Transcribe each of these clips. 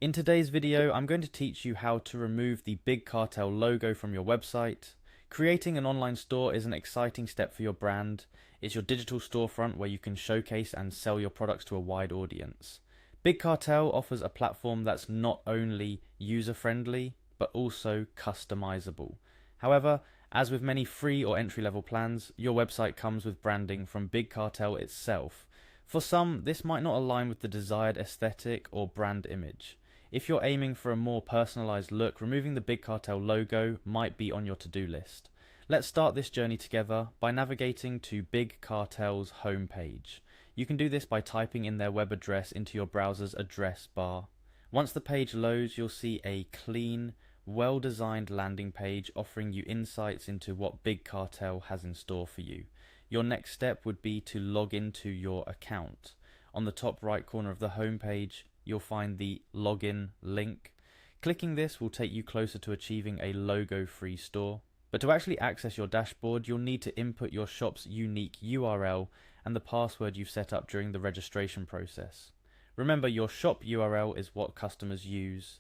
In today's video, I'm going to teach you how to remove the Big Cartel logo from your website. Creating an online store is an exciting step for your brand. It's your digital storefront where you can showcase and sell your products to a wide audience. Big Cartel offers a platform that's not only user-friendly, but also customizable. However, as with many free or entry-level plans, your website comes with branding from Big Cartel itself. For some, this might not align with the desired aesthetic or brand image. If you're aiming for a more personalized look, removing the Big Cartel logo might be on your to-do list. Let's start this journey together by navigating to Big Cartel's homepage. You can do this by typing in their web address into your browser's address bar. Once the page loads, you'll see a clean, well-designed landing page offering you insights into what Big Cartel has in store for you. Your next step would be to log into your account. On the top right corner of the homepage, you'll find the login link. Clicking this will take you closer to achieving a logo-free store. But to actually access your dashboard, you'll need to input your shop's unique URL and the password you've set up during the registration process. Remember, your shop URL is what customers use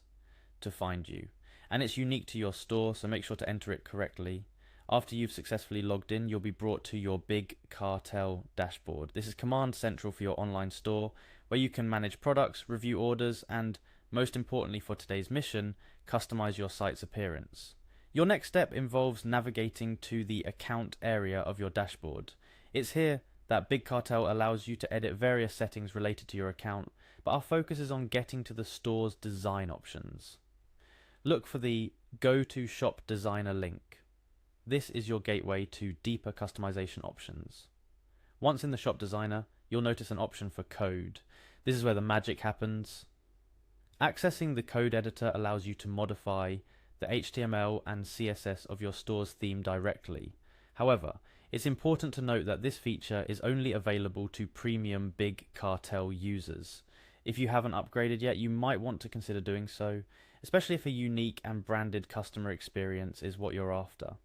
to find you, and it's unique to your store, so make sure to enter it correctly. After you've successfully logged in, you'll be brought to your Big Cartel dashboard. This is Command Central for your online store, where you can manage products, review orders, and, most importantly for today's mission, customize your site's appearance. Your next step involves navigating to the account area of your dashboard. It's here that Big Cartel allows you to edit various settings related to your account, but our focus is on getting to the store's design options. Look for the Go to Shop Designer link. This is your gateway to deeper customization options. Once in the Shop Designer, you'll notice an option for code. This is where the magic happens. Accessing the code editor allows you to modify the HTML and CSS of your store's theme directly. However, it's important to note that this feature is only available to premium Big Cartel users. If you haven't upgraded yet, you might want to consider doing so, especially if a unique and branded customer experience is what you're after.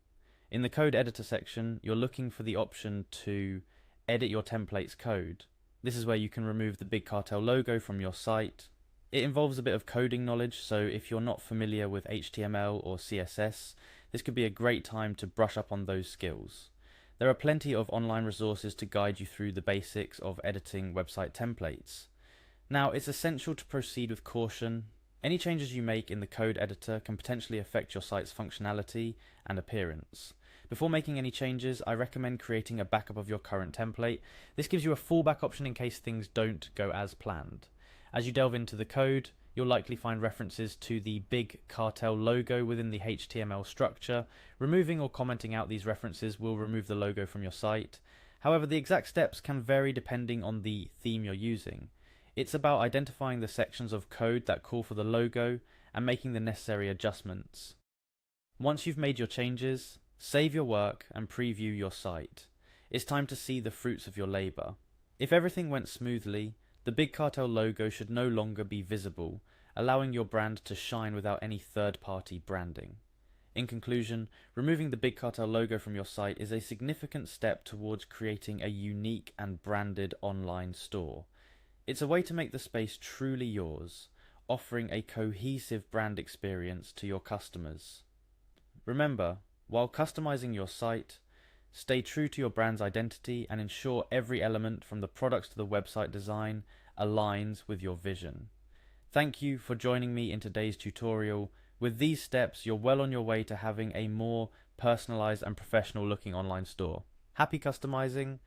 In the code editor section, you're looking for the option to edit your template's code. This is where you can remove the Big Cartel logo from your site. It involves a bit of coding knowledge, so if you're not familiar with HTML or CSS, this could be a great time to brush up on those skills. There are plenty of online resources to guide you through the basics of editing website templates. Now, it's essential to proceed with caution. Any changes you make in the code editor can potentially affect your site's functionality and appearance. Before making any changes, I recommend creating a backup of your current template. This gives you a fallback option in case things don't go as planned. As you delve into the code, you'll likely find references to the Big Cartel logo within the HTML structure. Removing or commenting out these references will remove the logo from your site. However, the exact steps can vary depending on the theme you're using. It's about identifying the sections of code that call for the logo and making the necessary adjustments. Once you've made your changes, save your work and preview your site. It's time to see the fruits of your labor. If everything went smoothly, the Big Cartel logo should no longer be visible, allowing your brand to shine without any third-party branding. In conclusion, removing the Big Cartel logo from your site is a significant step towards creating a unique and branded online store. It's a way to make the space truly yours, offering a cohesive brand experience to your customers. Remember, while customizing your site, stay true to your brand's identity and ensure every element from the products to the website design aligns with your vision. Thank you for joining me in today's tutorial. With these steps, you're well on your way to having a more personalized and professional looking online store. Happy customizing!